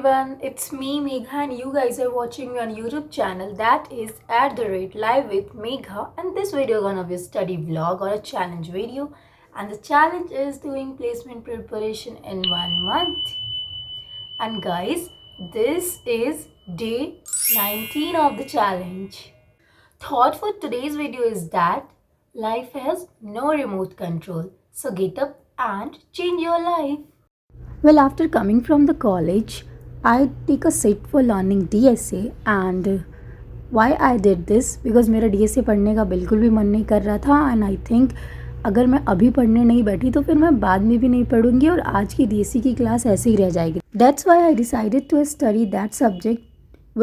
everyone, it's me Megha and you guys are watching me on YouTube channel that is @live with Megha, and this video gonna be a study vlog or a challenge video, and the challenge is doing placement preparation in 1 month. And guys, this is day 19 of the challenge. Thought for today's video is that life has no remote control, so get up and change your life. Well, after coming from the college, I take a sit for learning DSA, and why I did this because मेरा DSA पढ़ने का बिल्कुल भी मन नहीं कर रहा था, and I think अगर मैं अभी पढ़ने नहीं बैठी तो फिर मैं बाद में भी नहीं पढ़ूंगी और आज की DSA की क्लास ऐसे ही रह जाएगी. That's why I decided to study that subject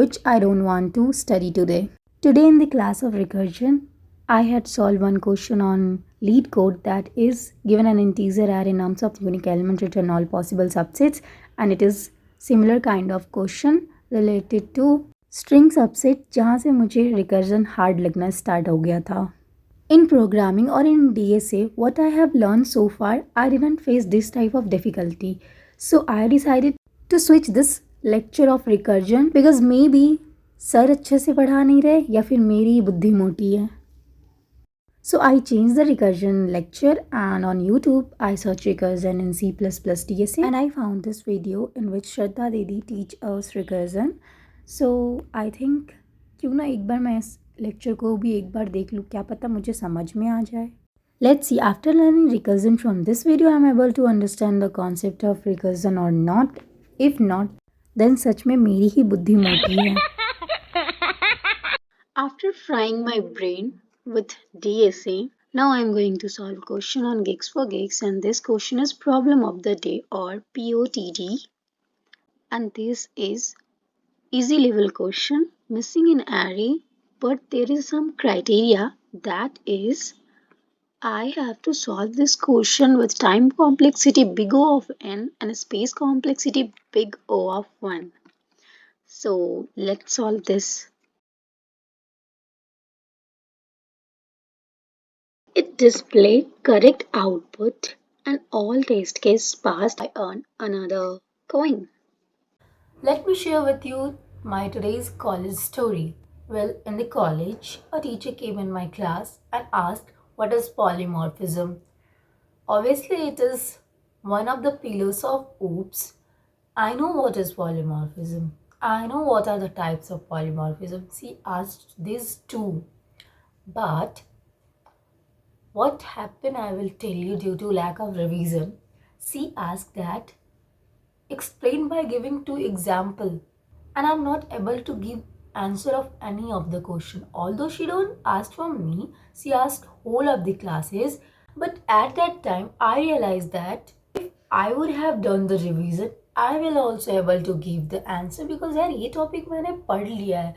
which I don't want to study today. Today in the class of recursion, I had solved one question on lead code that is given an integer array nums of unique element return all possible subsets, and it is similar kind of question related to string subset जहाँ से मुझे recursion hard लगना start हो गया था. In programming or in DSA, what I have learned so far, I didn't face this type of difficulty. So I decided to switch this lecture of recursion because maybe sir अच्छे से पढ़ा नहीं रहे या फिर मेरी बुद्धि मोटी है. So I changed the recursion lecture, and on YouTube I searched recursion in C++ DSA, and I found this video in which Shraddha Didi teach us recursion. So I think क्यों ना एक बार मैं इस लेक्चर को भी एक बार देख लूँ, क्या पता मुझे समझ में आ जाए. Let's see, after learning recursion from this video, I'm able to understand the concept of recursion or not. If not, then सच में मेरी ही बुद्धि मोटी है. After frying my brain with DSA, now I'm going to solve question on gigs for gigs, and this question is problem of the day or POTD, and this is easy level question missing in array, but there is some criteria, that is I have to solve this question with time complexity big O of n and space complexity big O of 1. So let's solve this. It displayed correct output, and all test cases passed. I earn another coin. Let me share with you my today's college story. Well, in the college, a teacher came in my class and asked what is polymorphism. Obviously, it is one of the pillars of OOPS. I know what is polymorphism. I know what are the types of polymorphism. She asked these two. But what happened, I will tell you due to lack of revision. She asked that explain by giving two example, and I'm not able to give answer of any of the question. Although she don't ask from me, she asked whole of the classes. But at that time, I realized that if I would have done the revision, I will also able to give the answer because यार ये topic मैंने पढ़ लिया है.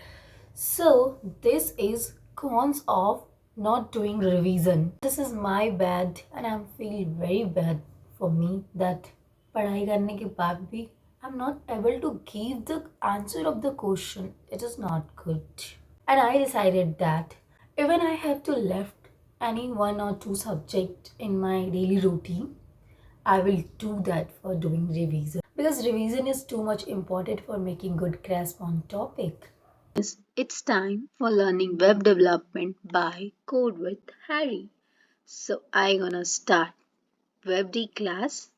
So this is cons of not doing revision. This is my bad, and I feel very bad for me that पढ़ाई करने के बाद भी I'm not able to give the answer of the question. It is not good. And I decided that even I have to left any one or two subject in my daily routine, I will do that for doing revision because revision is too much important for making good grasp on topic. It's time for learning web development by Code with Harry. So I'm gonna start WebD class.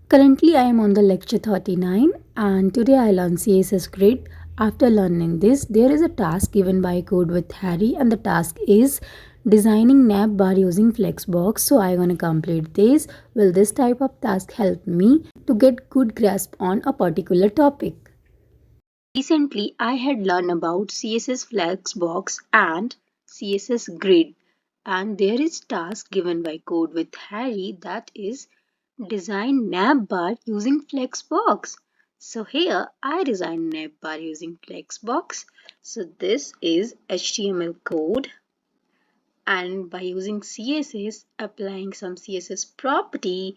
Currently I am on the lecture 39, and today I learn CSS Grid. After learning this, there is a task given by Code with Harry, and the task is designing nav bar using Flexbox. So I'm gonna complete this. Will this type of task help me to get good grasp on a particular topic? Recently, I had learned about CSS Flexbox and CSS Grid, and there is task given by Code with Harry, that is design nav bar using Flexbox. So here I designed nav bar using Flexbox. So this is HTML code, and by using CSS, applying some CSS property,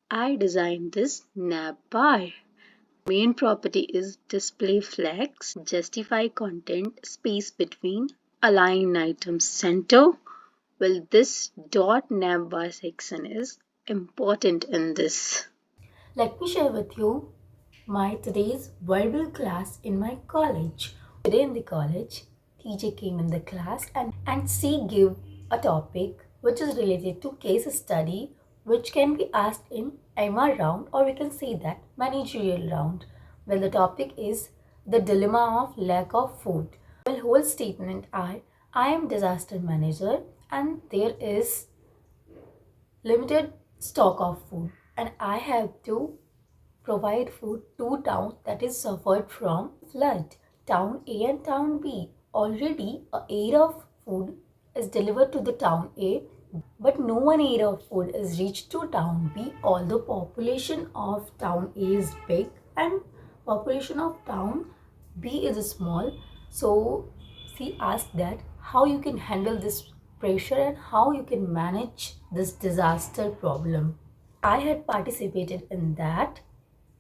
I designed this nav bar. Main property is display flex, justify content, space between, align items center. Well, this dot navbar section is important in this. Let me share with you my today's verbal class in my college. Today in the college, teacher came in the class and she gave a topic which is related to case study which can be asked in MR round, or we can say that managerial round. Well, the topic is the dilemma of lack of food. Well, whole statement I am disaster manager and there is limited stock of food and I have to provide food to towns that is suffered from flood. Town A and Town B. Already a aid of food is delivered to the Town A, but no one aid of food is reached to Town B. Although population of Town A is big and population of Town B is small, so she asked that how you can handle this pressure and how you can manage this disaster problem. I had participated in that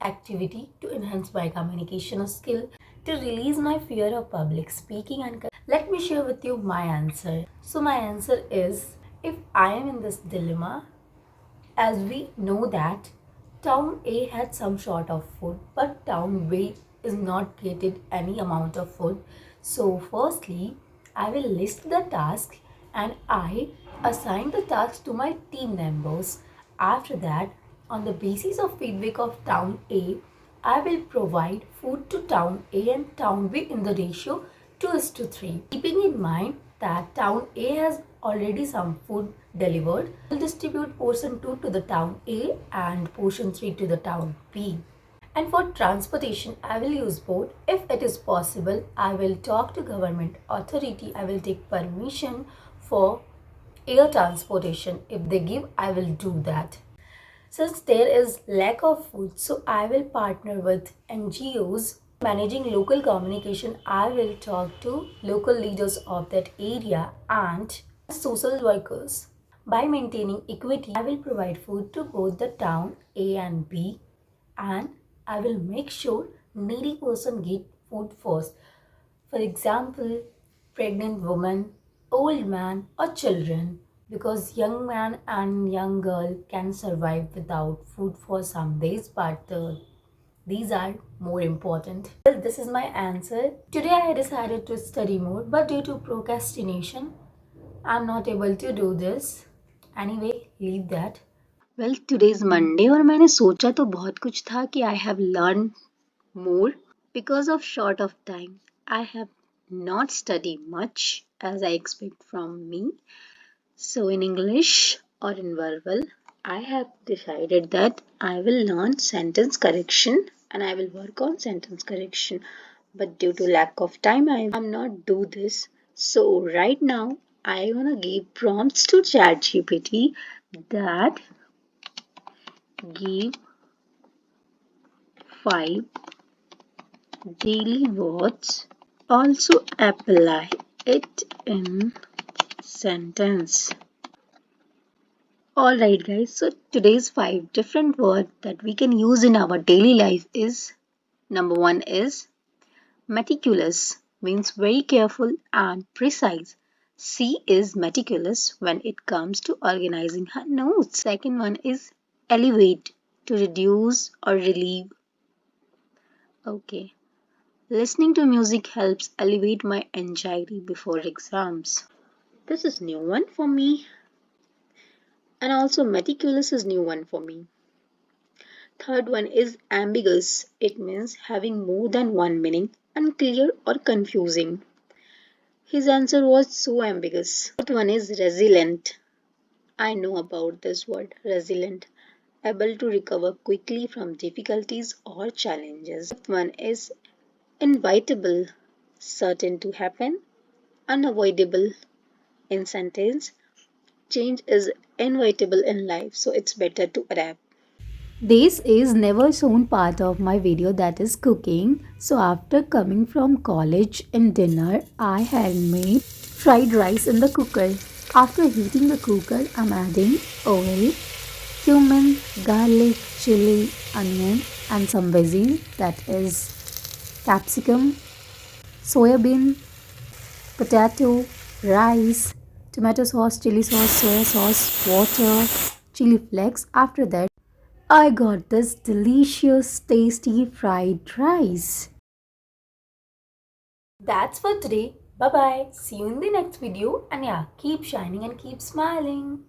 activity to enhance my communication skill, to release my fear of public speaking, and let me share with you my answer. So my answer is, if I am in this dilemma, as we know that town A had some sort of food, but town B is not getting any amount of food. So firstly, I will list the task and I assign the task to my team members. After that, on the basis of feedback of town A, I will provide food to town A and town B in the ratio 2:3. Keeping in mind that town A has already some food delivered, I will distribute portion 2 to the town A and portion 3 to the town B. And for transportation, I will use boat. If it is possible, I will talk to government authority. I will take permission for air transportation. If they give, I will do that. Since there is lack of food, so I will partner with NGOs. Managing local communication, I will talk to local leaders of that area and social workers. By maintaining equity, I will provide food to both the town A and B, and I will make sure needy person get food first. For example, pregnant woman, old man or children, because young man and young girl can survive without food for some days, but these are more important. Well, this is my answer. Today I decided to study more, but due to procrastination, I'm not able to do this. Anyway, leave that. Well, today's Monday और मैंने सोचा तो बहुत कुछ था कि I have learned more. Because of short of time, I have not studied much as I expect from me. So in English or in verbal, I have decided that I will learn sentence correction and I will work on sentence correction. But due to lack of time, I am not do this. So right now, I wanna give prompts to ChatGPT that give 5 daily words. Also apply it in sentence. Alright guys, so today's 5 different words that we can use in our daily life is, number 1 is meticulous, means very careful and precise. She is meticulous when it comes to organizing her notes. Second one is elevate, to reduce or relieve. Okay. Listening to music helps elevate my anxiety before exams. This is new one for me. And also meticulous is new one for me. Third one is ambiguous. It means having more than one meaning, unclear or confusing. His answer was so ambiguous. Fourth one is resilient. I know about this word, resilient. Able to recover quickly from difficulties or challenges. Fifth one is inevitable. Certain to happen. Unavoidable. In sentence, change is inevitable in life, so it's better to adapt. This is never shown part of my video, that is cooking. So after coming from college in dinner, I had made fried rice in the cooker. After heating the cooker, I'm adding oil, cumin, garlic, chili, onion and some veggie, that is capsicum, soya bean, potato, rice, tomato sauce, chili sauce, soya sauce, water, chili flakes. After that, I got this delicious, tasty fried rice. That's for today. Bye bye. See you in the next video. And yeah, keep shining and keep smiling.